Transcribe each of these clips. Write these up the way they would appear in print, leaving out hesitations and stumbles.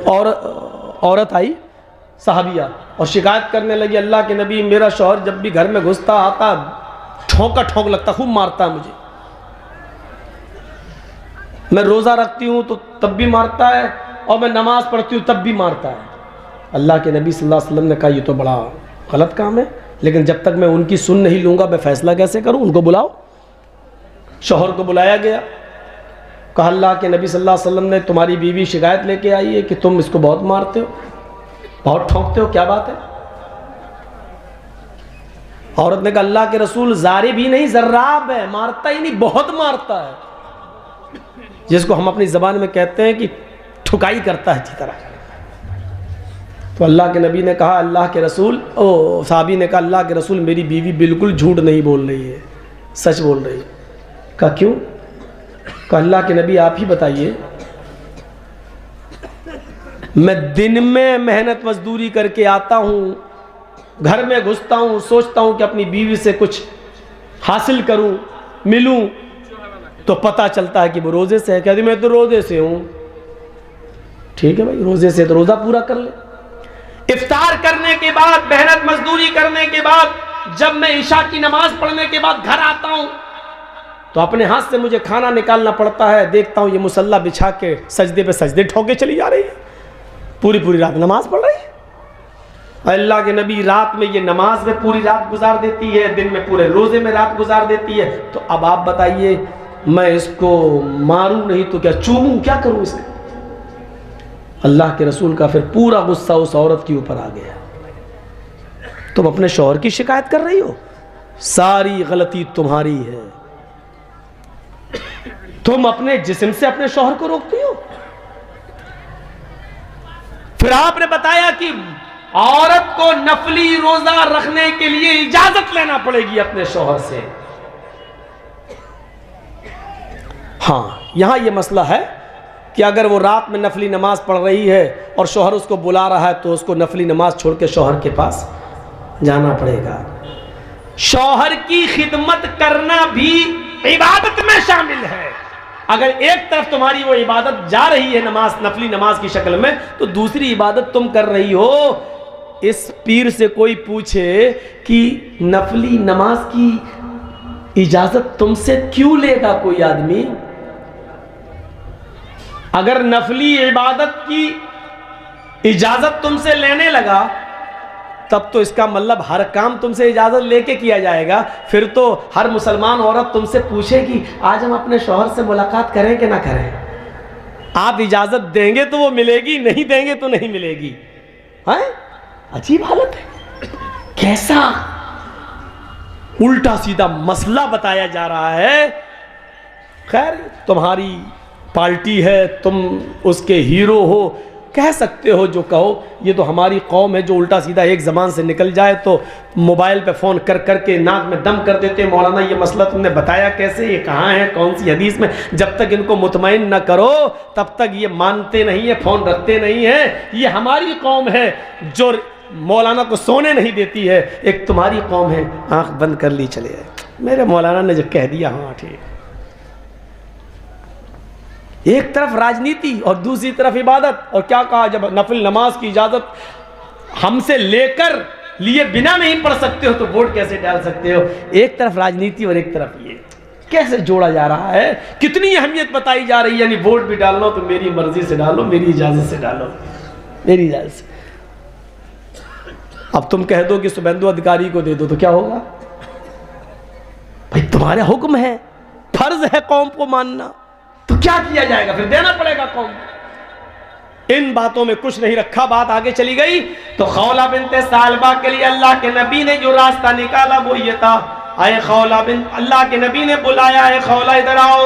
और औरत आई सहाबिया और शिकायत करने लगी, अल्लाह के नबी मेरा शौहर जब भी घर में घुसता आता ठोंका ठोंक लगता, खूब मारता है मुझे, मैं रोज़ा रखती हूँ तो तब भी मारता है और मैं नमाज पढ़ती हूँ तब भी मारता है। अल्लाह के नबी सल्लल्लाहु अलैहि वसल्लम ने कहा ये तो बड़ा गलत काम है, लेकिन जब तक मैं उनकी सुन नहीं लूँगा मैं फ़ैसला कैसे करूँ, उनको बुलाओ। शौहर को बुलाया गया, कहा अल्लाह के नबी सल्लल्लाहु अलैहि वसल्लम ने तुम्हारी बीवी शिकायत लेके आई है कि तुम इसको बहुत मारते हो, बहुत ठोंकते हो, क्या बात है। औरत ने कहा अल्लाह के रसूल ज़ारे भी नहीं ज़र्राब है, मारता ही नहीं, बहुत मारता है, जिसको हम अपनी ज़बान में कहते हैं कि ठुकाई करता है अच्छी तरह। तो अल्लाह के नबी ने कहा अल्लाह के रसूल, ओ साहबी ने कहा अल्लाह के रसूल मेरी बीवी बिल्कुल झूठ नहीं बोल रही है, सच बोल रही है। कहा क्यों? कहा अल्लाह के नबी आप ही बताइए, मैं दिन में मेहनत मजदूरी करके आता हूँ, घर में घुसता हूँ, सोचता हूँ कि अपनी बीवी से कुछ हासिल करूँ, मिलूँ, तो पता चलता है कि वो रोज़े से है। कहती मैं तो रोज़े से हूँ। ठीक है भाई, रोज़े से तो रोज़ा पूरा कर ले। इफ्तार करने के बाद, मेहनत मजदूरी करने के बाद, जब मैं ईशा की नमाज पढ़ने के बाद घर आता हूँ तो अपने हाथ से मुझे खाना निकालना पड़ता है, देखता हूँ ये मुसल्ला बिछा के सजदे पे सजदे ठोके चली जा रही है, पूरी पूरी रात नमाज पढ़ रही है। अल्लाह के नबी रात में ये नमाज में पूरी रात गुजार देती है, दिन में पूरे रोज़े में रात गुजार देती है, तो अब आप बताइए मैं इसको मारूं नहीं तो क्या, चूमूं, क्या करूं इसका। अल्लाह के रसूल का फिर पूरा गुस्सा उस औरत के ऊपर आ गया। तुम अपने शौहर की शिकायत कर रही हो, सारी गलती तुम्हारी है, तुम अपने जिस्म से अपने शौहर को रोकती हो। फिर आपने बताया कि औरत को नफली रोजा रखने के लिए इजाजत लेना पड़ेगी अपने शौहर से। हाँ, यहां यह मसला है कि अगर वो रात में नफली नमाज पढ़ रही है और शौहर उसको बुला रहा है तो उसको नफली नमाज छोड़ के शौहर के पास जाना पड़ेगा। शौहर की खिदमत करना भी इबादत में शामिल है। अगर एक तरफ तुम्हारी वो इबादत जा रही है नमाज, नफली नमाज की शक्ल में, तो दूसरी इबादत तुम कर रही हो। इस पीर से कोई पूछे कि नफली नमाज की इजाजत तुमसे क्यों लेगा कोई आदमी? अगर नफली इबादत की इजाजत तुमसे लेने लगा तब तो इसका मतलब हर काम तुमसे इजाजत लेके किया जाएगा। फिर तो हर मुसलमान औरत तुमसे पूछेगी आज हम अपने शौहर से मुलाकात करें कि ना करें। आप इजाजत देंगे तो वो मिलेगी, नहीं देंगे तो नहीं मिलेगी। हैं? अजीब हालत है। कैसा उल्टा सीधा मसला बताया जा रहा है। खैर, तुम्हारी पार्टी है, तुम उसके हीरो हो, कह सकते हो जो कहो। ये तो हमारी कौम है जो उल्टा सीधा एक ज़बान से निकल जाए तो मोबाइल पे फ़ोन कर कर के नाक में दम कर देते। मौलाना ये मसला तुमने बताया कैसे, ये कहाँ है, कौन सी हदीस में? जब तक इनको मुतमईन न करो तब तक ये मानते नहीं है, फ़ोन रखते नहीं है। ये हमारी कौम है जो मौलाना को सोने नहीं देती है। एक तुम्हारी कौम है, आँख बंद कर ली चले आए, मेरे मौलाना ने जो कह दिया हाँ ठीक। एक तरफ राजनीति और दूसरी तरफ इबादत। और क्या कहा, जब नफिल नमाज की इजाजत हमसे लेकर लिए बिना नहीं पढ़ सकते हो तो वोट कैसे डाल सकते हो? एक तरफ राजनीति और एक तरफ ये, कैसे जोड़ा जा रहा है? कितनी अहमियत बताई जा रही है, यानी वोट भी डालना तो मेरी मर्जी से डालो, मेरी इजाजत से डालो, मेरी इजाजत से। अब तुम कह दो कि शुभेंदु अधिकारी को दे दो तो क्या होगा? भाई तुम्हारा हुक्म है, फर्ज है कौम को मानना, तो क्या किया जाएगा? फिर देना पड़ेगा कौम। इन बातों में कुछ नहीं रखा, बात आगे चली गई तो खौला बिनते सालबा के लिए अल्लाह के नबी ने जो रास्ता निकाला वो ये था, आए खौला बिन, अल्लाह के नबी ने बुलाया है खौला इधर आओ।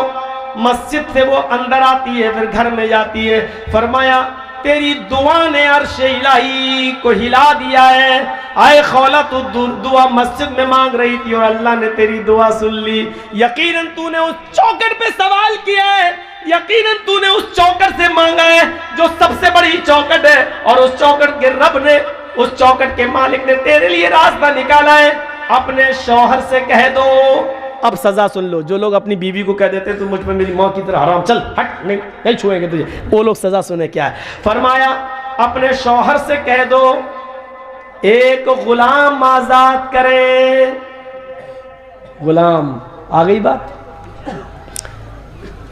मस्जिद से वो अंदर आती है, फिर घर में जाती है। फरमाया तेरी दुआ ने अर्श इलाही को हिला दिया है। आए खौला तू दुआ मस्जिद में मांग रही थी और अल्लाह ने तेरी दुआ सुन ली। यकीनन तूने उस चौखट पे सवाल किया है, यकीनन तूने उस चौखट से मांगा है जो सबसे बड़ी चौखट है, और उस चौखट के रब ने, उस चौखट के मालिक ने तेरे लिए रास्ता निकाला है। अपने शौहर से कह दो अब सजा सुन लो। जो लोग अपनी बीवी को कह देते हैं तो मुझ पर मेरी माँ की तरह हराम, चल हट, नहीं छुएंगे तुझे, वो लोग सजा सुने क्या है। फरमाया अपने शौहर से कह दो एक गुलाम आजाद करे। गुलाम, आ गई बात।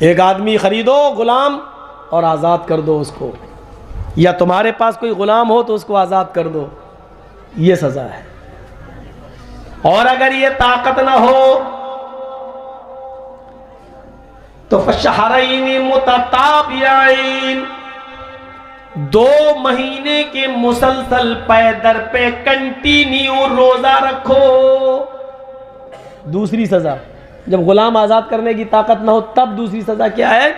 एक आदमी खरीदो गुलाम और आजाद कर दो उसको, या तुम्हारे पास कोई गुलाम हो तो उसको आजाद कर दो, ये सजा है। और अगर ये ताकत ना हो तो फशहरैनी मुतताबियैन, 2 महीने के मुसलसल पे दर पे कंटिन्यू रोजा रखो। दूसरी सजा, जब गुलाम आजाद करने की ताकत ना हो तब दूसरी सजा क्या है?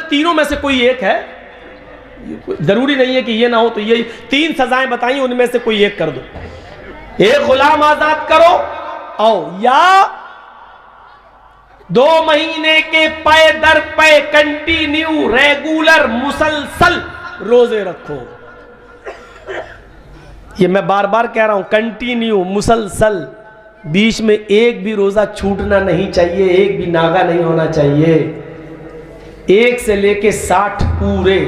तीनों में से कोई एक है, जरूरी नहीं है कि ये ना हो, तो ये 3 सजाएं बताई, उनमें से कोई एक कर दो। एक गुलाम आजाद करो और या 2 महीने के पे दर पे कंटिन्यू रेगुलर मुसलसल रोजे रखो। ये मैं बार बार कह रहा हूं, कंटिन्यू मुसलसल, बीच में एक भी रोजा छूटना नहीं चाहिए, एक भी नागा नहीं होना चाहिए। 1 से लेके 60 पूरे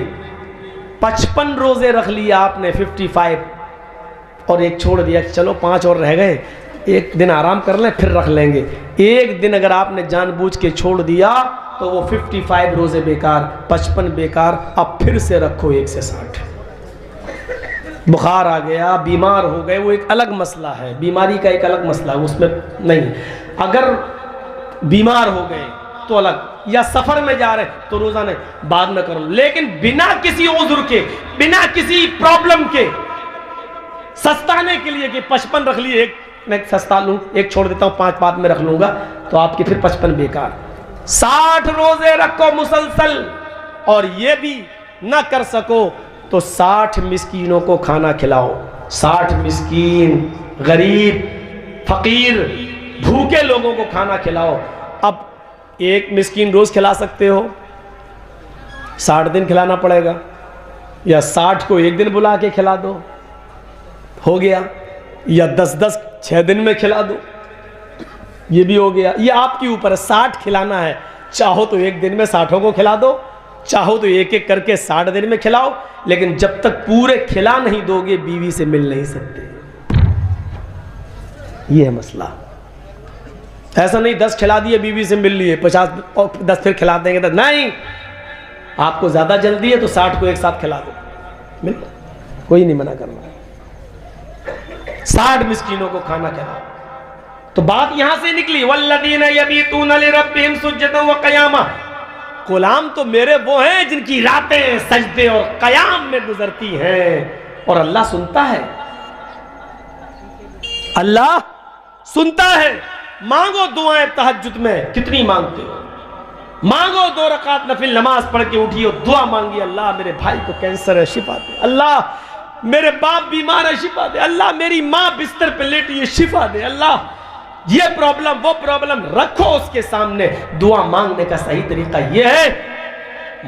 55 रोजे रख लिया आपने, 55, और एक छोड़ दिया, चलो 5 और रह गए, एक दिन आराम कर लें फिर रख लेंगे। एक दिन अगर आपने जानबूझ के छोड़ दिया तो वो 55 रोजे बेकार, 55 बेकार। अब फिर से रखो 1 से 60। बुखार आ गया, बीमार हो गए, वो एक अलग मसला है, बीमारी का एक अलग मसला है, उसमें नहीं। अगर बीमार हो गए तो अलग, या सफर में जा रहे तो रोजा नहीं, बाद में करो। लेकिन बिना किसी उज़्र के, बिना किसी प्रॉब्लम के, सस्ताने के लिए कि 55 रख लिए, एक मैं सस्ता लूं, एक छोड़ देता हूं, 5 बाद में रख लूंगा, तो आपके फिर 55 बेकार। 60 रोजे रखो मुसलसल, और ये भी ना कर सको तो 60 मिस्कीनों को खाना खिलाओ। 60 मिस्कीन, गरीब, फकीर, भूखे लोगों को खाना खिलाओ। अब एक मिस्कीन रोज खिला सकते हो, 60 दिन खिलाना पड़ेगा, या 60 को एक दिन बुला के खिला दो, हो गया, या 10-10 6 दिन में खिला दो, ये भी हो गया। ये आपके ऊपर है, 60 खिलाना है, चाहो तो एक दिन में 60 को खिला दो, चाहो तो एक एक करके 60 दिन में खिलाओ, लेकिन जब तक पूरे खिला नहीं दोगे बीवी से मिल नहीं सकते। ये है मसला। ऐसा नहीं 10 खिला दिए बीवी से मिल लिए, 50 और 10 फिर खिला देंगे तो नहीं। आपको ज्यादा जल्दी है तो 60 को एक साथ खिला दो, मिल, कोई नहीं मना करना। 60 मिस्कीनों को खाना खिलाओ। तो बात यहां से निकली, वल्लदीना यबीतूना लिरब्बिहिम सुज्जदन व क़ियामा। गुलाम तो मेरे वो हैं जिनकी रातें सजदे और कयाम में गुजरती हैं, और अल्लाह सुनता है, अल्लाह सुनता है। मांगो दुआएं तहज्जुद में, कितनी मांगते हो, मांगो 2 रकात नफिल नमाज पढ़ के उठिए, दुआ मांगी, अल्लाह मेरे भाई को कैंसर है शिफा दे, अल्लाह मेरे बाप बीमार है शिफा दे, अल्लाह मेरी माँ बिस्तर पे लेटी है शिफा दे, अल्लाह ये प्रॉब्लम वो प्रॉब्लम, रखो उसके सामने। दुआ मांगने का सही तरीका यह है,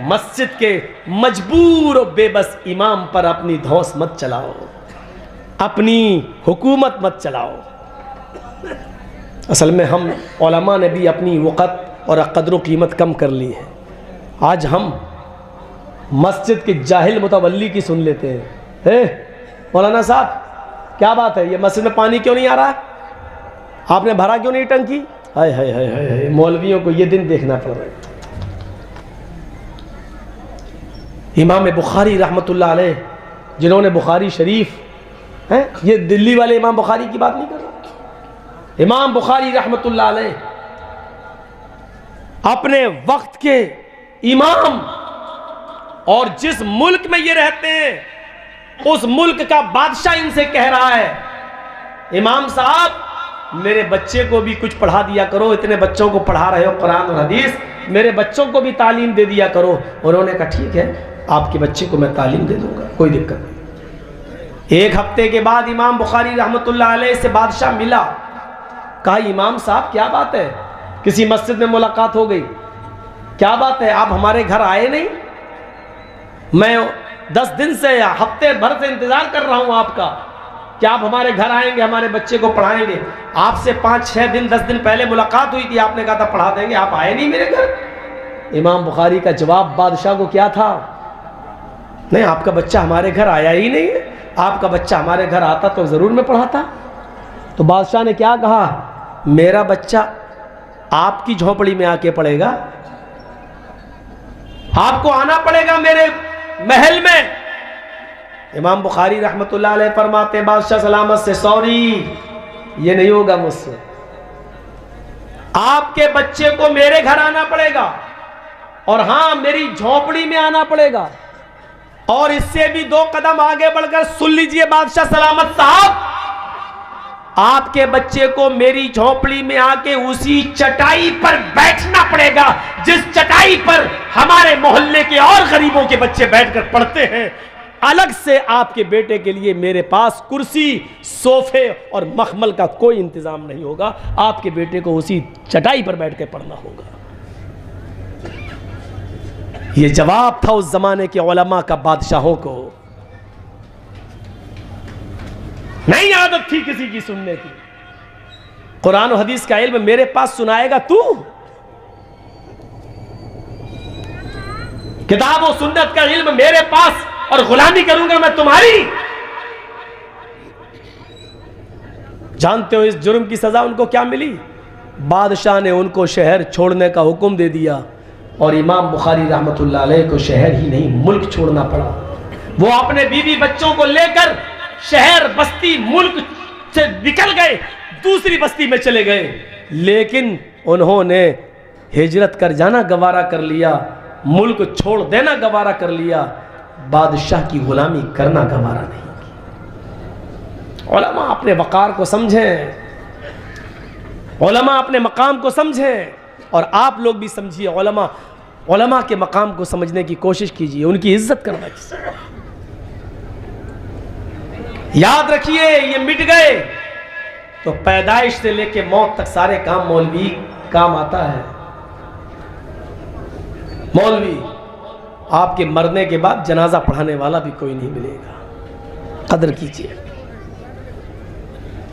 मस्जिद के मजबूर और बेबस इमाम पर अपनी धौंस मत चलाओ, अपनी हुकूमत मत चलाओ। असल में हम उलमा ने भी अपनी वक़्त और कदर कीमत कम कर ली है। आज हम मस्जिद के जाहिल मुतवल्ली की सुन लेते हैं, मौलाना साहब क्या बात है, ये मस्जिद में पानी क्यों नहीं आ रहा, आपने भरा क्यों नहीं टंकी? हाय हाय हाय हाय, मौलवियों को ये दिन देखना पड़ रहा है। इमाम बुखारी रहमतुल्लाह अलैह, जिन्होंने बुखारी शरीफ है, ये दिल्ली वाले इमाम बुखारी की बात नहीं कर रहा, इमाम बुखारी रहमतुल्लाह अलैह अपने वक्त के इमाम, और जिस मुल्क में ये रहते हैं उस मुल्क का बादशाह इनसे कह रहा है, इमाम साहब मेरे बच्चे को भी कुछ पढ़ा दिया करो, इतने बच्चों को पढ़ा रहे हो कुरान और हदीस, मेरे बच्चों को भी तालीम दे दिया करो। उन्होंने कहा ठीक है, आपके बच्चे को मैं तालीम दे दूंगा, कोई दिक्कत नहीं। 1 हफ्ते के बाद इमाम बुखारी रहमतुल्लाह अलैह से बादशाह मिला, कहा इमाम साहब क्या बात है, किसी मस्जिद में मुलाकात हो गई, क्या बात है, आप हमारे घर आए नहीं, मैं 10 दिन से या हफ्ते भर से इंतजार कर रहा हूं आपका, कि आप हमारे घर आएंगे, हमारे बच्चे को पढ़ाएंगे। आपसे 5-6 दिन 10 दिन पहले मुलाकात हुई थी, आपने कहा था पढ़ा देंगे, आप आए नहीं मेरे घर। इमाम बुखारी का जवाब बादशाह को क्या था? नहीं, आपका बच्चा हमारे घर आया ही नहीं है, आपका बच्चा हमारे घर आता तो ज़रूर मैं पढ़ाता। तो बादशाह ने क्या कहा? मेरा बच्चा आपकी झोपड़ी में आके पढ़ेगा, आपको आना पड़ेगा मेरे महल में। इमाम बुखारी रहमतुल्लाह अलैह फरमाते हैं, बादशाह सलामत से, सॉरी ये नहीं होगा मुझसे, आपके बच्चे को मेरे घर आना पड़ेगा, और हां मेरी झोपड़ी में आना पड़ेगा। और इससे भी 2 कदम आगे बढ़कर सुन लीजिए बादशाह सलामत साहब, आपके बच्चे को मेरी झोपड़ी में आके उसी चटाई पर बैठना पड़ेगा जिस चटाई पर हमारे मोहल्ले के और गरीबों के बच्चे बैठकर पढ़ते हैं। अलग से आपके बेटे के लिए मेरे पास कुर्सी, सोफे और मखमल का कोई इंतजाम नहीं होगा, आपके बेटे को उसी चटाई पर बैठ के पढ़ना होगा। यह जवाब था उस जमाने के उलमा का बादशाहों को। नहीं आदत थी किसी की सुनने की। कुरान और हदीस का इल्म मेरे पास सुनाएगा तू, किताब और सुन्नत का इल्म मेरे पास, और गुलामी करूंगा मैं तुम्हारी। जानते हो इस जुर्म की सजा उनको क्या मिली? बादशाह ने उनको शहर छोड़ने का हुक्म दे दिया, और इमाम बुखारी रहमतुल्लाह अलैह को शहर ही नहीं मुल्क छोड़ना पड़ा। वो अपने बीवी बच्चों को लेकर शहर, बस्ती, मुल्क से निकल गए, दूसरी बस्ती में चले गए, लेकिन उन्होंने हिजरत कर जाना गवारा कर लिया, मुल्क छोड़ देना गवारा कर लिया, बादशाह की गुलामी करना गवारा नहीं। उलमा अपने वकार को समझें, उलमा अपने मकाम को समझें, और आप लोग भी समझिए, उलमा के मकाम को समझने की कोशिश कीजिए, उनकी इज्जत करना कीजिए। याद रखिए, ये मिट गए तो पैदाइश से लेके मौत तक सारे काम मौलवी काम आता है। मौलवी आपके मरने के बाद जनाजा पढ़ाने वाला भी कोई नहीं मिलेगा। कदर कीजिए,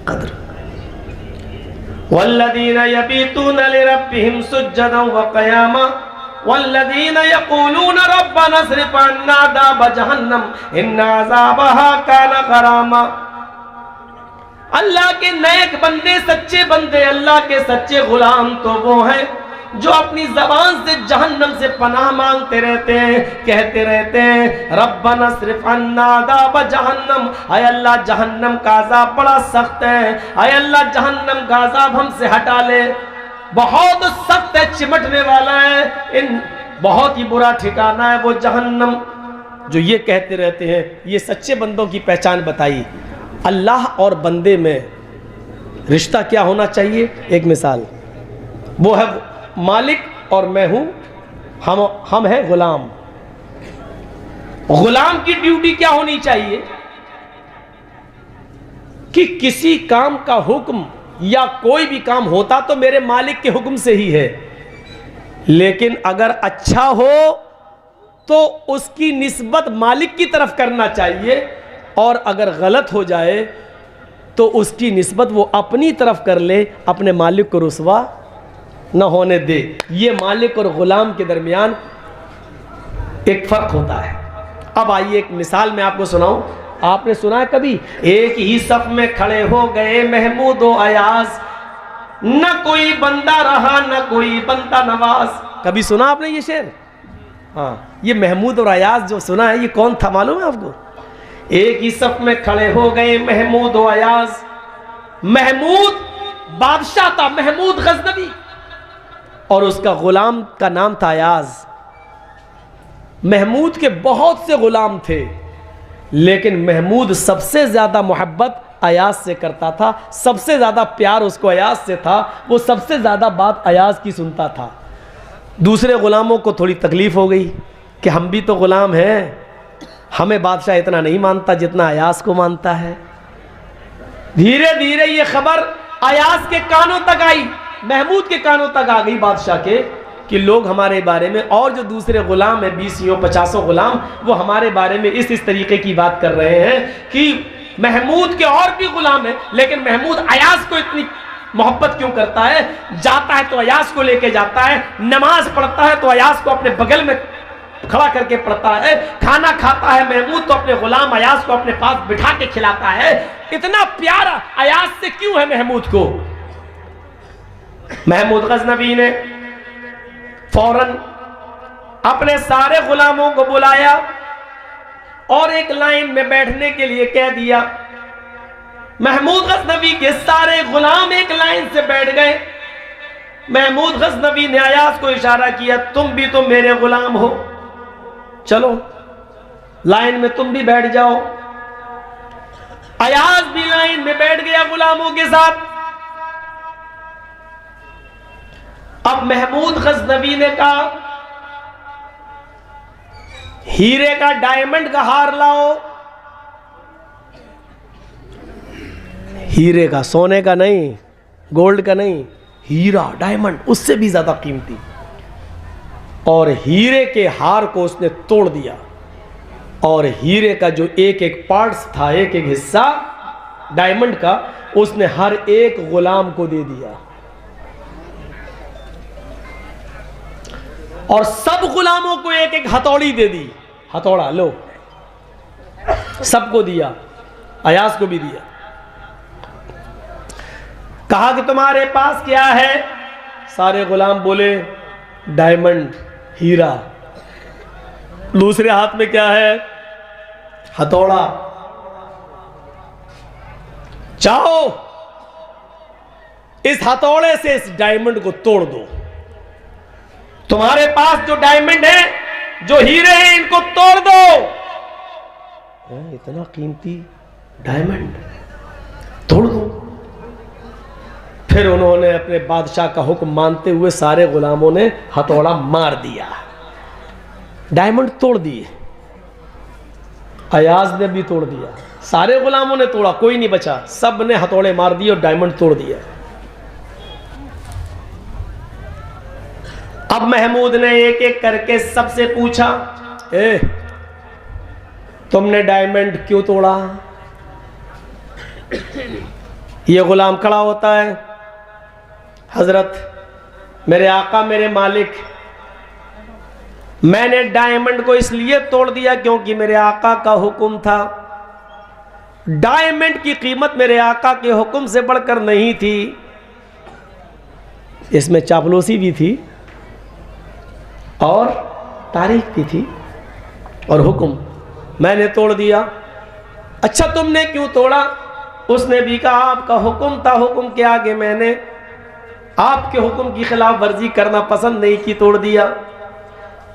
कदर। वल्लदीना यबीतूना लिरब्बिहिम सुज्जदन व क़ियामा वल्लदीना यक़ूलूना रब्बना अस्रिफ़ अन्ना अज़ाब जहन्नम इन्ना अज़ाबहा काना गरामा। अल्लाह के नेक बंदे, सच्चे बंदे, अल्लाह के सच्चे गुलाम तो वो हैं जो अपनी जबान से जहन्नम से पनाह मांगते रहते हैं, कहते रहते हैं रब्बना अस्रिफ़ अन्ना अज़ाब जहन्नम, आय अल्लाह जहन्नम का अज़ाब बड़ा सख्त है, आय अल्लाह जहन्नम का अज़ाब हमसे हटा ले, बहुत सख्त है, चिमटने वाला है, इन बहुत ही बुरा ठिकाना है वो जहन्नम। जो ये कहते रहते हैं, ये सच्चे बंदों की पहचान बताई। अल्लाह और बंदे में रिश्ता क्या होना चाहिए? एक मिसाल, वो है मालिक और मैं हूं, हम हैं गुलाम। गुलाम की ड्यूटी क्या होनी चाहिए कि किसी काम का हुक्म या कोई भी काम होता तो मेरे मालिक के हुक्म से ही है, लेकिन अगर अच्छा हो तो उसकी निस्बत मालिक की तरफ करना चाहिए, और अगर गलत हो जाए तो उसकी निस्बत वो अपनी तरफ कर ले, अपने मालिक को रुसवा न होने दे। ये मालिक और गुलाम के दरमियान एक फर्क होता है। अब आइए एक मिसाल मैं आपको सुनाऊं। आपने सुना है कभी, एक ही सफ में खड़े हो गए महमूद और अयाज, न कोई बंदा रहा न कोई बंदा नवाज। कभी सुना आपने ये शेर? हाँ, ये महमूद और अयाज जो सुना है, ये कौन था मालूम है आपको? एक ही सफ में खड़े हो गए महमूद और अयाज। महमूद बादशाह था, महमूद गजनवी, और उसका गुलाम का नाम था अयाज। महमूद के बहुत से गुलाम थे, लेकिन महमूद सबसे ज्यादा मोहब्बत अयाज से करता था, सबसे ज्यादा प्यार उसको अयाज से था, वो सबसे ज्यादा बात अयाज की सुनता था। दूसरे गुलामों को थोड़ी तकलीफ हो गई कि हम भी तो गुलाम हैं, हमें बादशाह इतना नहीं मानता जितना अयाज को मानता है। धीरे धीरे ये खबर अयाज के कानों तक आई, महमूद के कानों तक आ गई बादशाह के, कि लोग हमारे बारे में, और जो दूसरे गुलाम हैं 20 50 गुलाम, वो हमारे बारे में इस तरीके की बात कर रहे हैं कि महमूद के और भी गुलाम है, लेकिन महमूद अयाज को इतनी मोहब्बत क्यों करता है? जाता है तो अयाज को लेके जाता है, नमाज पढ़ता है तो अयाज को अपने बगल में खड़ा करके पढ़ता है, खाना खाता है महमूद तो अपने गुलाम अयाज को अपने पास बिठा के खिलाता है। इतना प्यारा अयाज से क्यों है महमूद को? महमूद गजनवी ने फौरन अपने सारे गुलामों को बुलाया और एक लाइन में बैठने के लिए कह दिया। महमूद गजनवी के सारे गुलाम एक लाइन से बैठ गए। महमूद गजनवी ने अयाज को इशारा किया, तुम भी तो मेरे गुलाम हो, चलो लाइन में तुम भी बैठ जाओ। अयाज भी लाइन में बैठ गया गुलामों के साथ। अब महमूद गजनवी ने कहा, हीरे का डायमंड का हार लाओ। हीरे का, सोने का नहीं, गोल्ड का नहीं, हीरा डायमंड उससे भी ज्यादा कीमती। और हीरे के हार को उसने तोड़ दिया और हीरे का जो एक एक पार्ट्स था, एक एक हिस्सा डायमंड का, उसने हर एक गुलाम को दे दिया और सब गुलामों को एक एक हथौड़ी दे दी। हथौड़ा लो, सबको दिया, अयाज को भी दिया। कहा कि तुम्हारे पास क्या है? सारे गुलाम बोले डायमंड, हीरा। दूसरे हाथ में क्या है? हथौड़ा। चाहो इस हथौड़े से इस डायमंड को तोड़ दो। तुम्हारे पास जो डायमंड है, जो हीरे हैं, इनको तोड़ दो। इतना कीमती डायमंड तोड़ दो। फिर उन्होंने अपने बादशाह का हुक्म मानते हुए सारे गुलामों ने हथौड़ा मार दिया, डायमंड तोड़ दिए। अयाज ने भी तोड़ दिया, सारे गुलामों ने तोड़ा, कोई नहीं बचा, सब ने हथौड़े मार दिए और डायमंड तोड़ दिया। अब महमूद ने एक एक करके सबसे पूछा, तुमने डायमंड क्यों तोड़ा? ये गुलाम खड़ा होता है, हजरत मेरे आका मेरे मालिक, मैंने डायमंड को इसलिए तोड़ दिया क्योंकि मेरे आका का हुक्म था। डायमंड की कीमत मेरे आका के हुक्म से बढ़कर नहीं थी। इसमें चापलूसी भी थी और तारीफ भी थी और हुक्म, मैंने तोड़ दिया। अच्छा तुमने क्यों तोड़ा? उसने भी कहा आपका हुक्म था, हुक्म के आगे मैंने आपके हुक्म की खिलाफ वर्जी करना पसंद नहीं की, तोड़ दिया।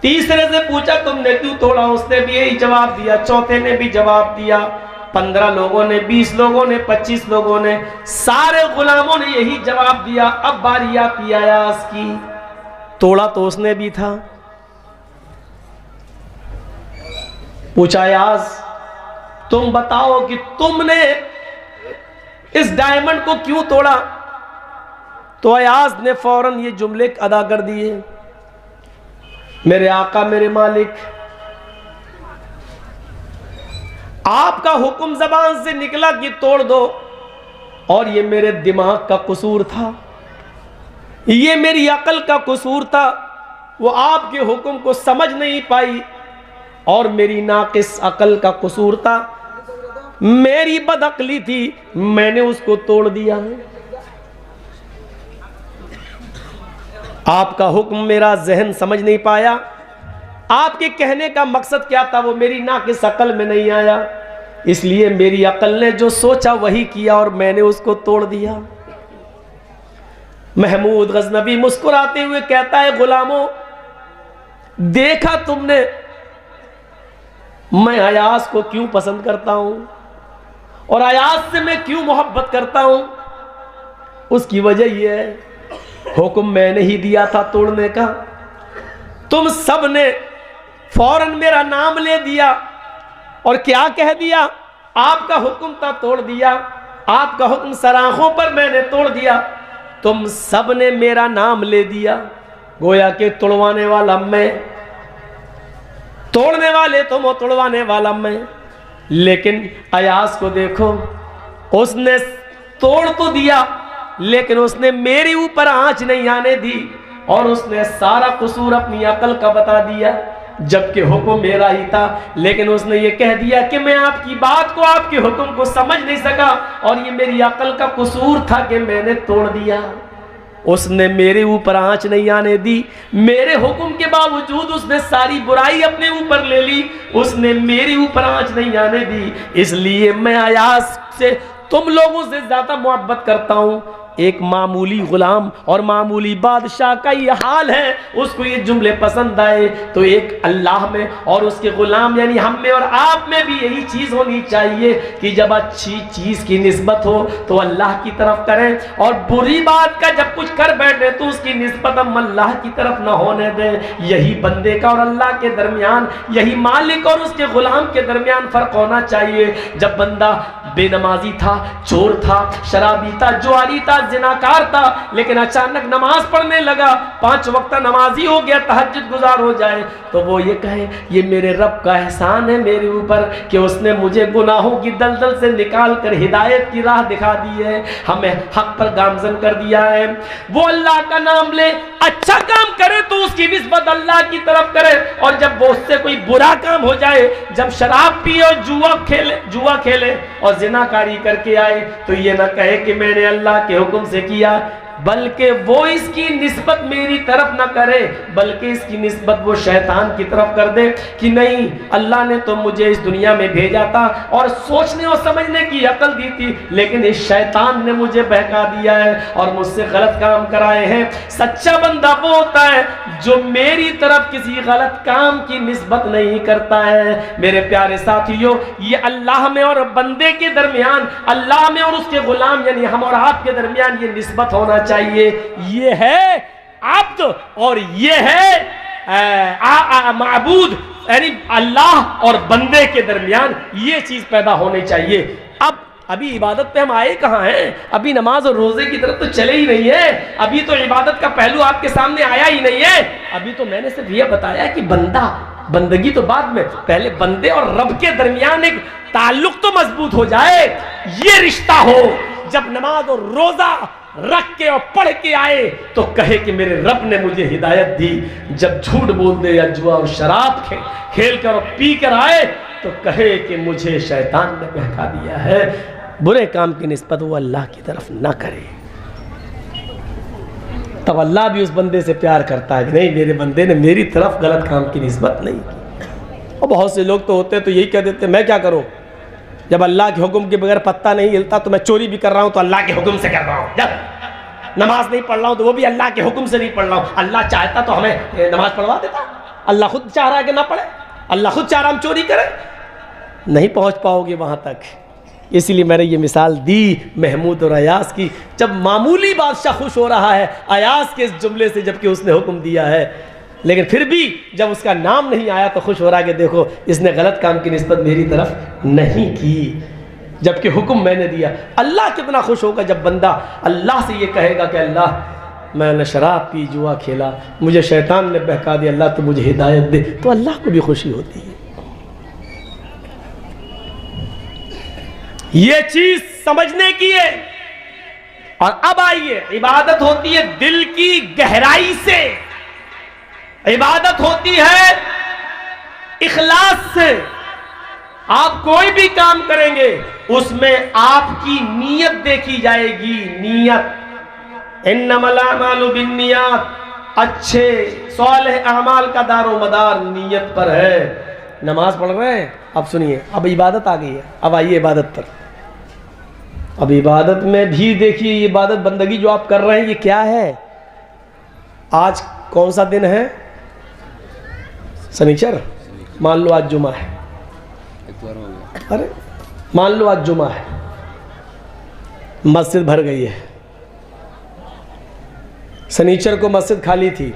तीसरे से पूछा तुमने क्यों तोड़ा? उसने भी यही जवाब दिया। चौथे ने भी जवाब दिया। 15 लोगों ने, 20 लोगों ने, 25 लोगों ने, सारे गुलामों ने यही जवाब दिया। अब बारी आती अयाज की। तोड़ा तो उसने भी था। पूछा अयाज तुम बताओ कि तुमने इस डायमंड को क्यों तोड़ा? तो अयाज ने फौरन ये जुमले अदा कर दिए, मेरे आका मेरे मालिक, आपका हुक्म जबान से निकला कि तोड़ दो और ये मेरे दिमाग का कसूर था, ये मेरी अकल का कसूर था। वो आपके हुक्म को समझ नहीं पाई और मेरी नाकिस अकल का कसूर था, मेरी बदअकली थी, मैंने उसको तोड़ दिया है। आपका हुक्म मेरा जहन समझ नहीं पाया, आपके कहने का मकसद क्या था वो मेरी नाकिस अकल में नहीं आया, इसलिए मेरी अकल ने जो सोचा वही किया और मैंने उसको तोड़ दिया। महमूद गजनवी मुस्कुराते हुए कहता है, गुलामों देखा तुमने मैं अयाज को क्यों पसंद करता हूं और अयाज से मैं क्यों मोहब्बत करता हूं? उसकी वजह यह है हुक्म मैंने ही दिया था तोड़ने का, तुम सब ने फौरन मेरा नाम ले दिया और क्या कह दिया? आपका हुक्म था तोड़ दिया, आपका हुक्म सराखों पर मैंने तोड़ दिया, तुम सब ने मेरा नाम ले दिया। गोया के तोड़वाने वाला मैं, तोड़ने वाले तुम हो, तोड़वाने वाला मैं। लेकिन अयास को देखो, उसने तोड़ तो दिया लेकिन उसने मेरे ऊपर आंच नहीं आने दी और उसने सारा कसूर अपनी अकल का बता दिया, जबकि हुक्म मेरा ही था। लेकिन उसने ये कह दिया कि मैं आपकी बात को, आपके हुक्म को समझ नहीं सका और ये मेरी अकल का कसूर था कि मैंने तोड़ दिया। उसने मेरे ऊपर आंच नहीं आने दी, मेरे हुक्म के बावजूद उसने सारी बुराई अपने ऊपर ले ली, उसने मेरे ऊपर आंच नहीं आने दी। इसलिए मैं अयास से, तुम लोगों से ज्यादा मोहब्बत करता हूं। एक मामूली गुलाम और मामूली बादशाह का ये हाल है, उसको ये जुमले पसंद आए। तो एक अल्लाह में और उसके गुलाम यानी हम में और आप में भी यही चीज होनी चाहिए कि जब अच्छी चीज की निस्बत हो तो अल्लाह की तरफ करें और बुरी बात का जब कुछ कर बैठे तो उसकी निस्बत हम अल्लाह की तरफ ना होने दें। यही बंदे का और अल्लाह के दरमियान, यही मालिक और उसके गुलाम के दरमियान फर्क होना चाहिए। जब बंदा बेनमाजी था, चोर था, शराबी था, जुआरी था, जिनाकार था, लेकिन अचानक नमाज पढ़ने लगा, 5 वक्त नमाजी हो गया, तहज्जुद गुजार हो जाए, तो वो ये कहे ये मेरे रब का एहसान है मेरे ऊपर कि उसने मुझे गुनाहों की दलदल से निकाल कर हिदायत की राह दिखा दी है, हमें हक पर गामजन कर दिया है। वो अल्लाह का नाम ले, अच्छा काम करे तो उसकी निस्बत अल्लाह की तरफ करे, और जब वो उससे कोई बुरा काम हो जाए, जब शराब पिए और जुआ खेले और जिनाकारी करके आए, तो ये ना कहे कि मैंने अल्लाह के हुक्म से किया, बल्कि वो इसकी निस्बत मेरी तरफ ना करे, बल्कि इसकी निस्बत वो शैतान की तरफ कर दे कि नहीं, अल्लाह ने तो मुझे इस दुनिया में भेजा था और सोचने और समझने की अकल दी थी, लेकिन इस शैतान ने मुझे बहका दिया है और मुझसे गलत काम कराए हैं। सच्चा बंदा वो होता है जो मेरी तरफ किसी गलत काम की निस्बत नहीं करता है। मेरे प्यारे साथियों, ये अल्लाह में और बंदे के दरमियान, अल्लाह में और उसके गुलाम यानी हम और आप के दरमियान ये निस्बत होना चाहिए। ये है अब्द और ये है माबूद, यानी अल्लाह और बंदे के दरमियान ये चीज पैदा होनी चाहिए। अब अभी इबादत पे हम आए कहाँ हैं? अभी नमाज और रोजे की तरफ तो चले ही नहीं है, अभी तो इबादत का पहलू आपके सामने आया ही नहीं है। अभी तो मैंने सिर्फ यह बताया कि बंदगी तो बाद में, पहले बंदे और रब के दरमियान एक ताल्लुक तो मजबूत हो जाए, ये रिश्ता हो। जब नमाज और रोजा रख के और पढ़ के आए तो कहे कि मेरे रब ने मुझे हिदायत दी। जब झूठ बोल दे या जुआ और शराब खेल कर और पी कर आए तो कहे कि मुझे शैतान ने बहका दिया है। बुरे काम की निस्बत वो अल्लाह की तरफ ना करे, तब अल्लाह भी उस बंदे से प्यार करता है कि नहीं, मेरे बंदे ने मेरी तरफ गलत काम की निस्बत नहीं की। और बहुत से लोग तो होते हैं तो यही कह देते मैं क्या करूं, जब अल्लाह के हुक्म के बगैर पत्ता नहीं हिलता तो मैं चोरी भी कर रहा हूं तो अल्लाह के हुक्म से कर रहा हूं, जब नमाज नहीं पढ़ रहा हूं तो वो भी अल्लाह के हुक्म से नहीं पढ़ रहा हूं। अल्लाह चाहता तो हमें नमाज पढ़वा देता, अल्लाह खुद चाह रहा है कि ना पढ़े, अल्लाह खुद चाह रहा हम चोरी करें। नहीं पहुंच पाओगे वहां तक। इसीलिए मैंने ये मिसाल दी महमूद और अयास की। जब मामूली बादशाह खुश हो रहा है अयास के इस जुमले से, जबकि उसने हुक्म दिया है, लेकिन फिर भी जब उसका नाम नहीं आया तो खुश हो रहा है कि देखो इसने गलत काम की निस्बत मेरी तरफ नहीं की, जबकि हुक्म मैंने दिया। अल्लाह कितना खुश होगा जब बंदा अल्लाह से ये कहेगा कि अल्लाह मैंने शराब पी, जुआ खेला, मुझे शैतान ने बहका दिया, अल्लाह तो मुझे हिदायत दे, तो अल्लाह को भी खुशी होती है। ये चीज समझने की है। और अब आइए, इबादत होती है दिल की गहराई से, इबादत होती है इखलास से। आप कोई भी काम करेंगे उसमें आपकी नीयत देखी जाएगी। नीयत इन्नमल अमालु बिन्नियात, अच्छे सालेह अमाल का दारो मदार नीयत पर है। नमाज पढ़ रहे हैं, अब सुनिए, अब इबादत आ गई है, अब आइए इबादत पर। अब इबादत में भी देखिए, इबादत बंदगी जो आप कर रहे हैं ये क्या है। आज कौन सा दिन है? शनिचर। मान लो आज जुमा है, अरे मान लो आज जुमा है, मस्जिद भर गई है। शनिचर को मस्जिद खाली थी,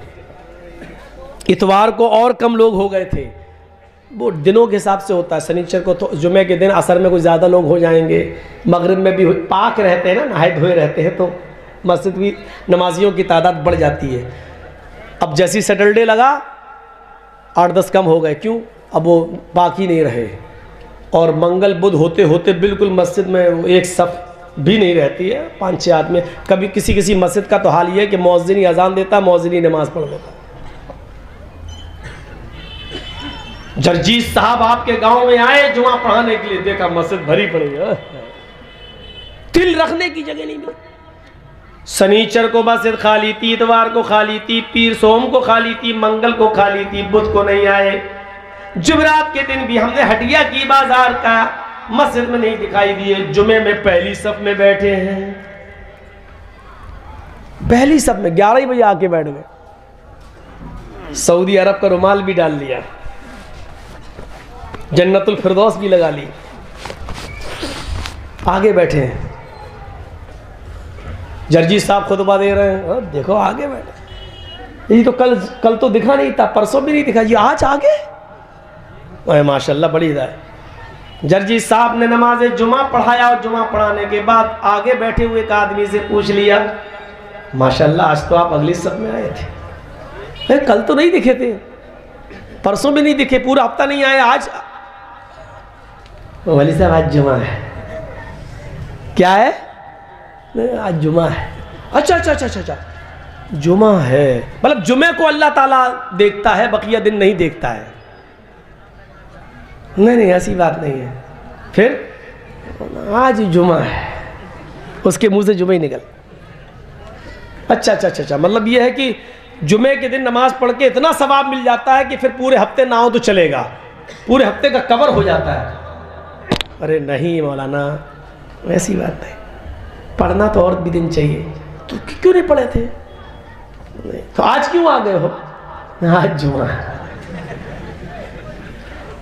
इतवार को और कम लोग हो गए थे। वो दिनों के हिसाब से होता है। शनिचर को तो जुमे के दिन असर में कुछ ज़्यादा लोग हो जाएंगे, मगरिब में भी पाक रहते हैं ना, नहाए धोए रहते हैं, तो मस्जिद भी नमाजियों की तादाद बढ़ जाती है। अब जैसी सैटरडे लगा 8-10 कम हो गए, क्यों? अब वो पाक ही नहीं रहे, और मंगल बुध होते होते बिल्कुल मस्जिद में एक सफ़ भी नहीं रहती है, 5-6 आदमी। कभी किसी किसी मस्जिद का तो हाल ये है कि मौज़िन ही अजान देता, मौज़िन ही नमाज़ पढ़ देता। जरजीत साहब आपके गांव में आए जुमा पढ़ाने के लिए, देखा मस्जिद भरी पड़ी है, तिल रखने की जगह नहीं मिली। शनीचर को मस्जिद खाली थी, इतवार को खाली थी, पीर सोम को खाली थी, मंगल को खाली थी, बुध को नहीं आए। जुमेरात के दिन भी हमने हटिया की बाजार का, मस्जिद में नहीं दिखाई दिए। जुमे में पहली सफ में बैठे हैं, पहली सफ में 11 बजे आके बैठ गए। सऊदी अरब का रुमाल भी डाल लिया, जन्नतुल फिरदौस भी लगा ली, आगे बैठे हैं। जर्जी साहब खुतबा दे रहे हैं, देखो आगे बैठे। ये तो कल तो दिखा नहीं था, परसों भी नहीं दिखा, ये आज आगे। माशाल्लाह बड़ी है। जर्जी साहब ने नमाज जुमा पढ़ाया और जुमा पढ़ाने के बाद आगे बैठे हुए एक आदमी से पूछ लिया, माशाल्लाह आज तो आप अगली सब में आए थे, कल तो नहीं दिखे थे, परसों भी नहीं दिखे, पूरा हफ्ता नहीं आए, आज। वली साहब आज जुमा है। क्या है? आज जुमा है। अच्छा अच्छा अच्छा अच्छा, जुमा है, मतलब जुमे को अल्लाह ताला देखता है, बकिया दिन नहीं देखता है। नहीं ऐसी बात नहीं है। फिर आज जुमा है, उसके मुंह से जुमे ही निकल। अच्छा अच्छा अच्छा अच्छा, मतलब ये है कि जुमे के दिन नमाज पढ़ के इतना सवाब मिल जाता है कि फिर पूरे हफ्ते ना हो तो चलेगा, पूरे हफ्ते का कवर हो जाता है। अरे नहीं मौलाना, वैसी बात नहीं, पढ़ना तो और भी दिन चाहिए। तो क्यों नहीं पढ़े थे? नहीं। तो आज क्यों आ गए हो? आज जुमा है।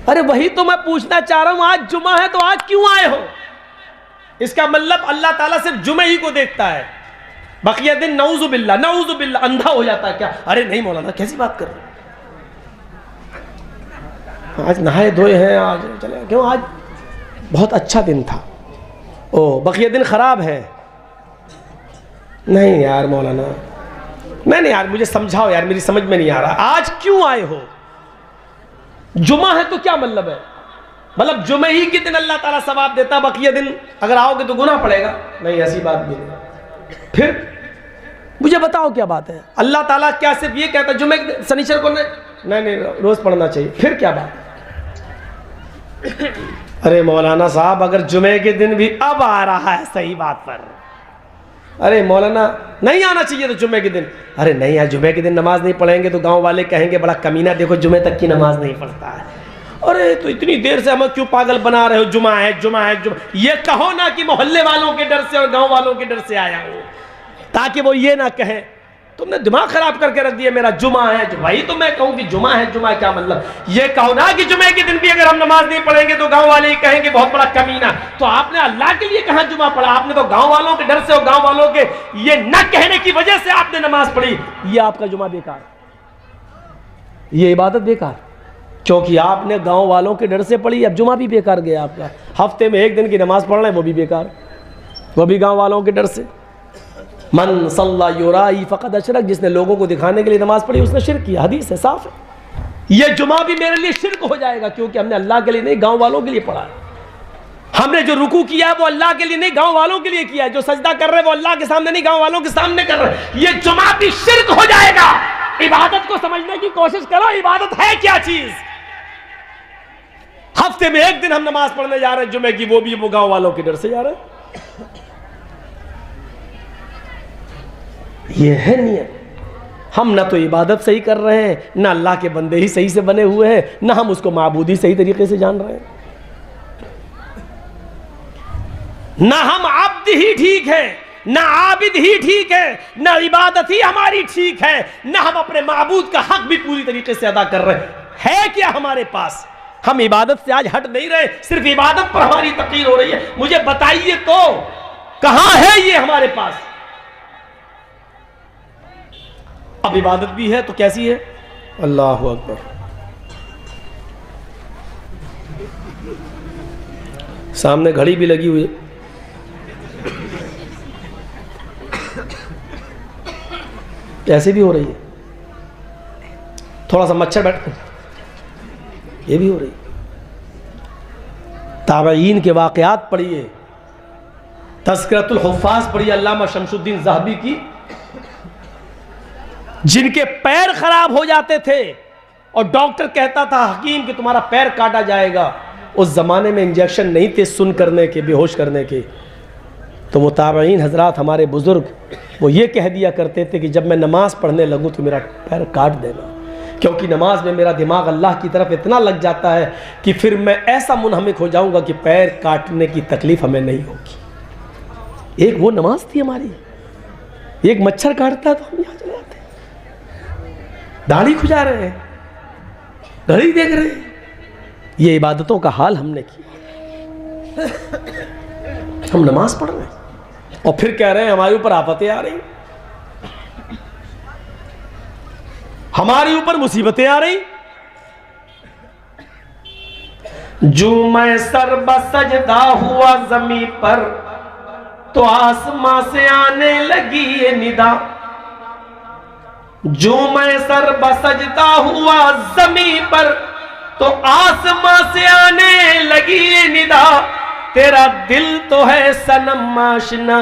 अरे वही तो मैं पूछना चाह रहा हूं, आज जुमा है तो आज क्यों आए हो? इसका मतलब अल्लाह ताला सिर्फ जुमे ही को देखता है, बकिया दिन नऊजुबिल्लाह अंधा हो जाता है क्या? अरे नहीं मौलाना, कैसी बात कर रहे हो? आज नहाए धोए हैं, आज चले क्यों? आज बहुत अच्छा दिन था। ओ बकिया दिन खराब है? नहीं यार मौलाना, नहीं यार, मुझे समझाओ यार, मेरी समझ में नहीं आ रहा। आज क्यों आए हो? जुमा है तो क्या मतलब है? मतलब जुमे ही के दिन अल्लाह ताला सवाब देता, बकिया दिन अगर आओगे तो गुनाह पड़ेगा? नहीं, ऐसी बात भी नहीं। फिर मुझे बताओ क्या बात है? अल्लाह ताला क्या सिर्फ ये कहता जुमे शनिचर को नहीं रोज पढ़ना चाहिए? फिर क्या बात? अरे मौलाना साहब, अगर जुमे के दिन भी अब आ रहा है सही बात पर, अरे मौलाना नहीं आना चाहिए तो जुमे के दिन। अरे नहीं यार, जुमे के दिन नमाज नहीं पढ़ेंगे तो गांव वाले कहेंगे बड़ा कमीना, देखो जुमे तक की नमाज नहीं पढ़ता है। अरे तो इतनी देर से हमें क्यों पागल बना रहे हो? जुमा है जुमा है जुमा। ये कहो ना कि मोहल्ले वालों के डर से और गांव वालों के डर से आया हूं, ताकि वो ये ना कहें तुमने दिमाग खराब करके रख दिया, मेरा जुमा है। जो भाई तो मैं कहूं कि जुमा है, जुमा क्या मतलब? ये कहो ना कि जुमे के दिन भी अगर हम नमाज नहीं पढ़ेंगे तो गांव वाले ही कहेंगे बहुत बड़ा कमीना। तो आपने अल्लाह के लिए कहां जुमा पढ़ा? आपने तो गांव वालों के डर से और गांव वालों के ये न कहने की वजह से आपने नमाज पढ़ी। ये आपका जुमा बेकार, ये इबादत बेकार, क्योंकि आपने गांव वालों के डर से पढ़ी। अब जुमा भी बेकार गया आपका। हफ्ते में एक दिन की नमाज पढ़ रहे हैं वो भी बेकार, वो भी गांव वालों के डर से। मन सल्ला युराई फ़क़द अशरक, जिसने लोगों को दिखाने के लिए नमाज पढ़ी उसने शिर्क किया। हदीस है, साफ है। ये जुमा भी मेरे लिए शिर्क हो जाएगा, क्योंकि हमने अल्लाह के लिए नहीं गांव वालों के लिए पढ़ा है। हमने जो रुकू किया है वो अल्लाह के लिए नहीं गांव वालों के लिए किया है। जो सजदा कर रहे हैं वो अल्लाह के सामने नहीं गांव वालों के सामने कर रहे हैं। ये जुमा भी शिर्क हो जाएगा। इबादत को समझने की कोशिश करो, इबादत है क्या चीज? हफ्ते में एक दिन हम नमाज पढ़ने जा रहे हैं जुमे की, वो भी वो गांव वालों के डर से जा रहे हैं। ये है नियत। हम ना तो इबादत सही कर रहे हैं, ना अल्लाह के बंदे ही सही से बने हुए हैं, ना हम उसको माबूदी सही तरीके से जान रहे हैं, ना हम आब्द ही ठीक है, ना आबिद ही ठीक है, ना इबादत ही हमारी ठीक है, ना हम अपने माबूद का हक भी पूरी तरीके से अदा कर रहे हैं। है क्या हमारे पास? हम इबादत से आज हट नहीं रहे, सिर्फ इबादत पर हमारी तकरीर हो रही है। मुझे बताइए तो कहां है ये हमारे पास? अब इबादत भी है तो कैसी है? अल्लाह अकबर। सामने घड़ी भी लगी हुई है, ऐसे भी हो रही है। थोड़ा सा मच्छर बैठ, ये भी हो रही है। ताबईन के वाक़यात पढ़िए, तज़किरतुल हुफ़्फ़ाज़ पढ़िए अल्लामा शमसुद्दीन ज़हबी की, जिनके पैर खराब हो जाते थे और डॉक्टर कहता था हकीम कि तुम्हारा पैर काटा जाएगा। उस ज़माने में इंजेक्शन नहीं थे सुन करने के, बेहोश करने के, तो वो ताबईन हजरात हमारे बुज़ुर्ग वो ये कह दिया करते थे कि जब मैं नमाज़ पढ़ने लगूँ तो मेरा पैर काट देना, क्योंकि नमाज में मेरा दिमाग अल्लाह की तरफ इतना लग जाता है कि फिर मैं ऐसा मुनहमिक हो जाऊंगा कि पैर काटने की तकलीफ हमें नहीं होगी। एक वो नमाज थी हमारी, एक मच्छर काटता तो हम यहाँ चले जाते, दाढ़ी खुजा रहे हैं, घड़ी देख रहे हैं, ये इबादतों का हाल हमने किया। हम नमाज पढ़ रहे हैं और फिर कह रहे हैं हमारे ऊपर आफतें आ रही, हमारे ऊपर मुसीबतें आ रही। जो मैं सर बसजदा हुआ जमीन पर तो आसमां से आने लगी ये निदा। जो मैं सर बसजदा हुआ जमीन पर तो आसमां से आने लगी ये निदा। तेरा दिल तो है सनम आशना,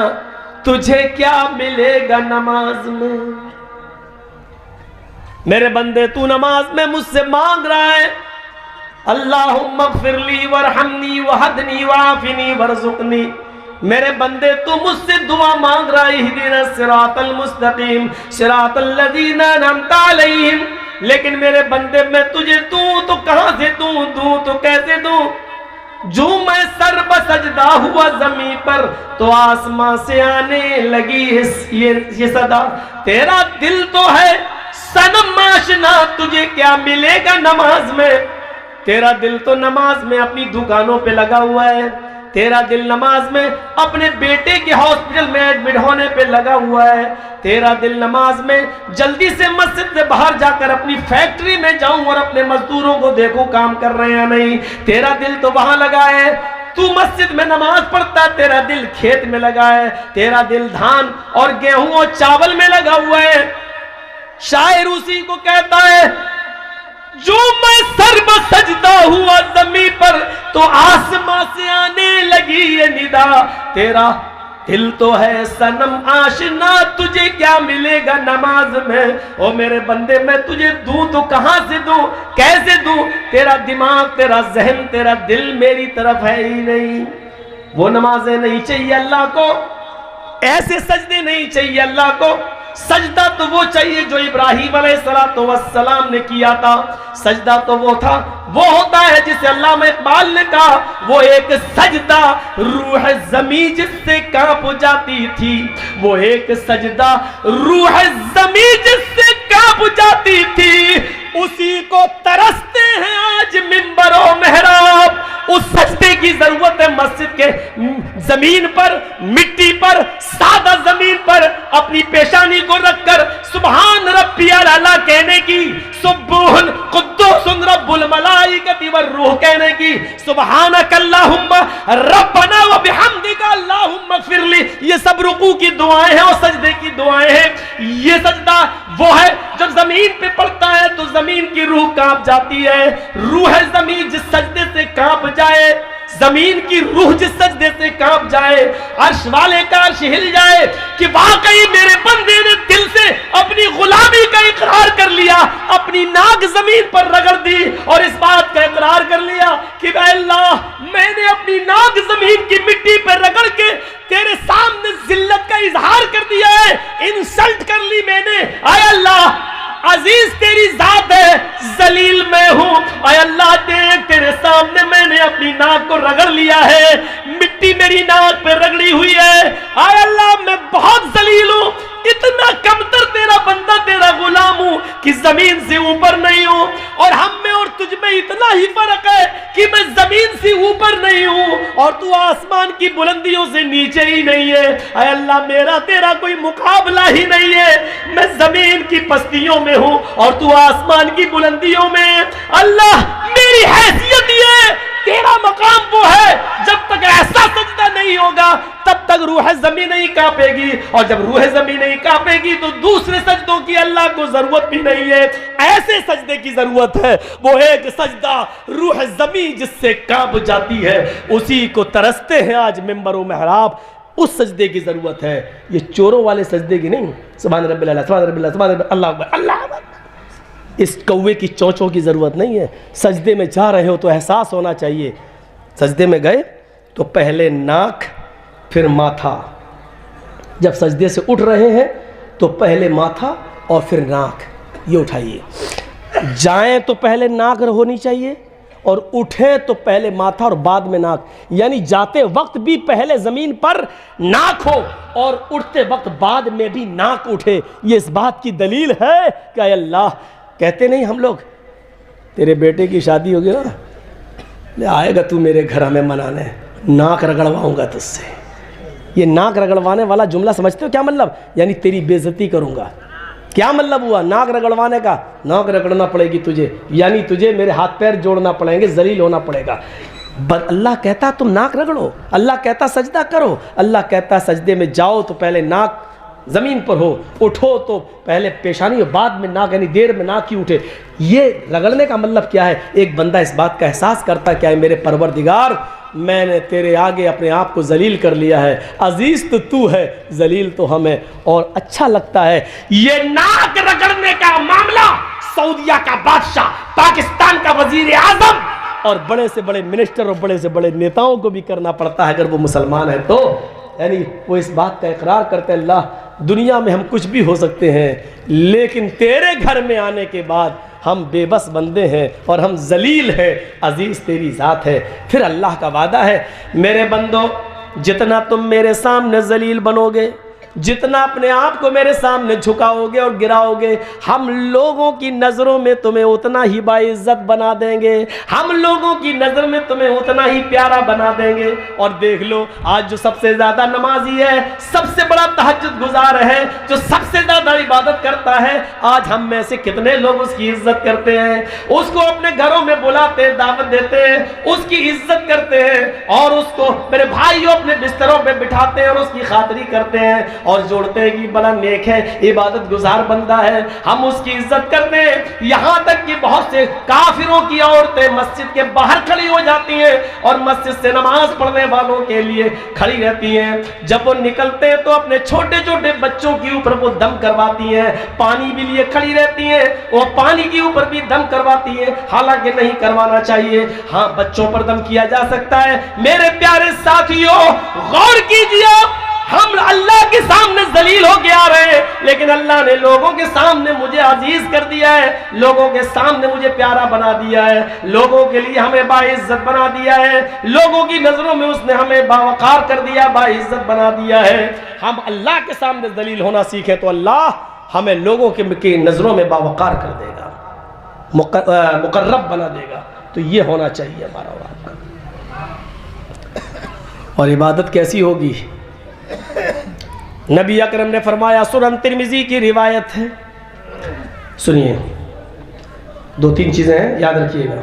तुझे क्या मिलेगा नमाज में। मेरे बंदे तू नमाज में मुझसे मांग रहा है अल्लाहुम्मा ग़फ़िरली वरहमनी वहदनी वाफ़िनी वरज़ुक़नी। मेरे बंदे तू मुझसे दुआ मांग रहा है इहदिना सिरातल मुस्तक़ीम सिरातल लज़ीना अनअमता अलैहिम। लेकिन मेरे बंदे मैं तुझे दूं तो कहां से दूं तो कैसे दूं। जो मैं सर बसजदा हुआ जमीन पर तो आसमां से आने लगी ये सदा। तेरा दिल तो है सनम आशना, तुझे क्या मिलेगा नमाज में। तेरा दिल तो नमाज में अपनी दुकानों पे लगा हुआ है, तेरा दिल नमाज में अपने बेटे के हॉस्पिटल में एडमिट होने पे लगा हुआ है, तेरा दिल नमाज में जल्दी से मस्जिद से बाहर जाकर अपनी फैक्ट्री में जाऊं और अपने मजदूरों को देखो काम कर रहे हैं या नहीं। तेरा दिल तो वहां लगा है, तू मस्जिद में नमाज पढ़ता है, तेरा दिल खेत में लगा है, तेरा दिल धान और गेहूं और चावल में लगा हुआ है। शायर उसी को कहता है जो मैं सर बसजदा हुआ जमीन पर तो आसमां से आने लगी ये निदा। तेरा दिल तो है सनम आशना, तुझे क्या मिलेगा नमाज में। ओ मेरे बंदे मैं तुझे दूं तो कहां से दूं, कैसे दूं। तेरा दिमाग, तेरा जहन, तेरा दिल मेरी तरफ है ही नहीं। वो नमाजें नहीं चाहिए अल्लाह को, ऐसे सजदे नहीं चाहिए अल्लाह को। सजदा तो वो चाहिए जो इब्राहिम अलैहिस्सलाम ने किया था। सजदा तो वो था, वो होता है जिसे अल्लामा इकबाल ने कहा वो एक सजदा रूह ज़मीं जिससे कांप जाती थी। वो एक सजदा रूह ज़मीं जिससे कांप जाती थी, उसी को तरसते हैं आज मिंबर और मेहराब। उस सजदे की जरूरत है मस्जिद के जमीन पर, मिट्टी पर, सादा जमीन पर अपनी पेशानी को रखकर सुभान रब्बियल आला कहने की, सुब्बुहुन कुद्दूसुन रब्बुल मलाइकति वर्रूह कहने की, सुब्हानकल्लाहुम्मा रब्बना व बिहम्दिका अल्लाहुम्मा ग़फ़िरली। ये सब रुकू की दुआएं हैं और सजदे की दुआएं हैं। ये सजदा वो है जब जमीन पे पड़ता है तो जमीन की रूह कांप जाती है। रूह जमीन जिस सजदे से कांप जाए, जमीन की रूह जिस सजदे से कांप जाए, अर्श वाले का अर्श हिल जाए कि वाकई मेरे बंदे ने दिल से अपनी गुलामी का इकरार कर लिया, अपनी नाक जमीन पर रगड़ दी और इस बात का इकरार कर लिया कि अल्लाह मैंने अपनी नाक जमीन की मिट्टी पर रगड़ के तेरे सामने जिल्लत का इजहार कर दिया है, इंसल्ट कर ली मैंने। आय अल्लाह अजीज तेरी जात है, जलील मैं हूं। आय अल्लाह देख तेरे सामने मैंने अपनी नाक को रगड़ लिया है, मिट्टी मेरी नाक पे रगड़ी हुई है। आय अल्लाह मैं बहुत जलील हूं, इतना कमतर तेरा बंदा, तेरा गुलाम हूं कि जमीन से ऊपर नहीं हूं। और हम में और तुझ में इतना ही फर्क है कि मैं जमीन से ऊपर नहीं हूं और तू आसमान की बुलंदियों से नीचे ही नहीं है। आय अल्लाह मेरा तेरा कोई मुकाबला ही नहीं है। मैं जमीन की पस्तियों में हूं और तू आसमान की बुलंदियों में। अल्लाह मेरी हैसियत ये है, तेरा मकाम वो है। जब तक ऐसा सजदा नहीं होगा तब तक रूह ज़मीन नहीं कांपेगी, और जब रूह ज़मीन नहीं कांपेगी तो दूसरे सजदों की अल्लाह को जरूरत भी नहीं है। ऐसे सजदे की जरूरत है, वो एक सजदा रूह ज़मीन जिससे कांप जाती है, उसी को तरसते हैं आज मिंबर व महराब। उस सजदे की जरूरत है, ये चोरों वाले सजदे की नहीं। सुभान रब्बिल आला, सुभान रब्बिल आला, सुभान रब्बिल अल्लाह अकबर, अल्लाह अकबर। इस कौवे की चोंचों की ज़रूरत नहीं है। सजदे में जा रहे हो तो एहसास होना चाहिए। सजदे में गए तो पहले नाक फिर माथा, जब सजदे से उठ रहे हैं तो पहले माथा और फिर नाक, ये उठाइए। जाएं तो पहले नाक होनी चाहिए, और उठें तो पहले माथा और बाद में नाक, यानी जाते वक्त भी पहले ज़मीन पर नाक हो और उठते वक्त बाद में भी नाक उठे। ये इस बात की दलील है कि अल्लाह, कहते नहीं हम लोग, तेरे बेटे की शादी होगी ना, ले आएगा तू मेरे घर हमें मनाने, नाक रगड़वाऊंगा तुझसे। ये नाक रगड़वाने वाला जुमला समझते हो क्या मतलब? यानी तेरी बेइज्जती करूंगा। क्या मतलब हुआ नाक रगड़वाने का? नाक रगड़ना पड़ेगी तुझे, यानी तुझे मेरे हाथ पैर जोड़ना पड़ेंगे, जलील होना पड़ेगा। अल्लाह कहता तुम नाक रगड़ो, अल्लाह कहता सजदा करो, अल्लाह कहता सजदे में जाओ तो पहले नाक ज़मीन पर हो, उठो तो पहले पेशानी हो, बाद में नाक, यानी देर में नाक ही उठे। ये रगड़ने का मतलब क्या है? एक बंदा इस बात का एहसास करता क्या है, मेरे परवरदिगार मैंने तेरे आगे अपने आप को जलील कर लिया है, अजीज तो तू है, जलील तो हमें, और अच्छा लगता है। ये नाक रगड़ने का मामला सऊदिया का बादशाह, पाकिस्तान का वजीर आजम और बड़े से बड़े मिनिस्टर और बड़े से बड़े नेताओं को भी करना पड़ता है अगर वो मुसलमान है तो। यानी वो इस बात का इकरार करते हैं, अल्लाह दुनिया में हम कुछ भी हो सकते हैं, लेकिन तेरे घर में आने के बाद हम बेबस बंदे हैं और हम जलील हैं, अजीज़ तेरी ज़ात है। फिर अल्लाह का वादा है, मेरे बंदो जितना तुम मेरे सामने जलील बनोगे, जितना अपने आप को मेरे सामने झुकाओगे और गिराओगे, हम लोगों की नज़रों में तुम्हें उतना ही बाइज्जत बना देंगे, हम लोगों की नज़र में तुम्हें उतना ही प्यारा बना देंगे। और देख लो आज जो सबसे ज़्यादा नमाजी है, सबसे बड़ा तहज्जुद गुजार है, जो सबसे ज़्यादा इबादत करता है, आज हम में से कितने लोग उसकी इज्जत करते हैं, उसको अपने घरों में बुलाते, दावत देते हैं, उसकी इज्जत करते हैं, और उसको मेरे भाइयों अपने बिस्तरों पर बिठाते हैं और उसकी खातिरी करते हैं और जोड़ते हैं कि बड़ा नेक है, इबादत गुजार बंदा है, हम उसकी इज्जत करते हैं। यहाँ तक कि बहुत से काफिरों की औरतें मस्जिद के बाहर खड़ी हो जाती हैं और मस्जिद से नमाज पढ़ने वालों के लिए खड़ी रहती हैं। जब वो निकलते हैं तो अपने छोटे छोटे बच्चों के ऊपर वो दम करवाती हैं, पानी भी लिए खड़ी रहती हैं, वो पानी के ऊपर भी दम करवाती है, हालांकि नहीं करवाना चाहिए। हाँ, बच्चों पर दम किया जा सकता है। मेरे प्यारे साथियों, गौर कीजिए, हम अल्लाह के सामने जलील हो के आ रहे हैं, लेकिन अल्लाह ने लोगों के सामने मुझे अजीज कर दिया है, लोगों के सामने मुझे प्यारा बना दिया है, लोगों के लिए हमें बाइज्जत बना दिया है, लोगों की नजरों में उसने हमें बावकार कर दिया, बाइज्जत बना दिया है। हम अल्लाह के सामने जलील होना सीखें तो अल्लाह हमें लोगों की नजरों में बावकार कर देगा, मुकर्रब बना देगा। तो ये होना चाहिए हमारा वादा। और इबादत कैसी होगी? नबी अकरम ने फरमाया, सुनन तिरमिजी की रिवायत है, सुनिए, 2-3 चीजें हैं, याद रखिएगा।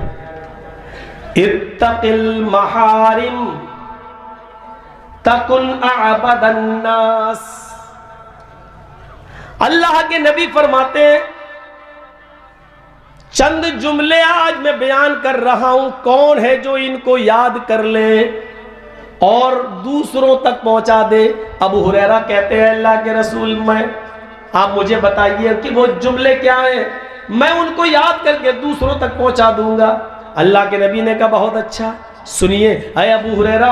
इत्तकिल महारिम तकुन अअबदन नास। अल्लाह के नबी फरमाते हैं, चंद जुमले आज मैं बयान कर रहा हूं, कौन है जो इनको याद कर ले और दूसरों तक पहुंचा दे? अबू हुरैरा कहते हैं, अल्लाह के रसूल, आप मुझे बताइए कि वो जुमले क्या हैं, मैं उनको याद करके दूसरों तक पहुंचा दूंगा। अल्लाह के नबी ने कहा, बहुत अच्छा, सुनिए। अय अबू हुरैरा,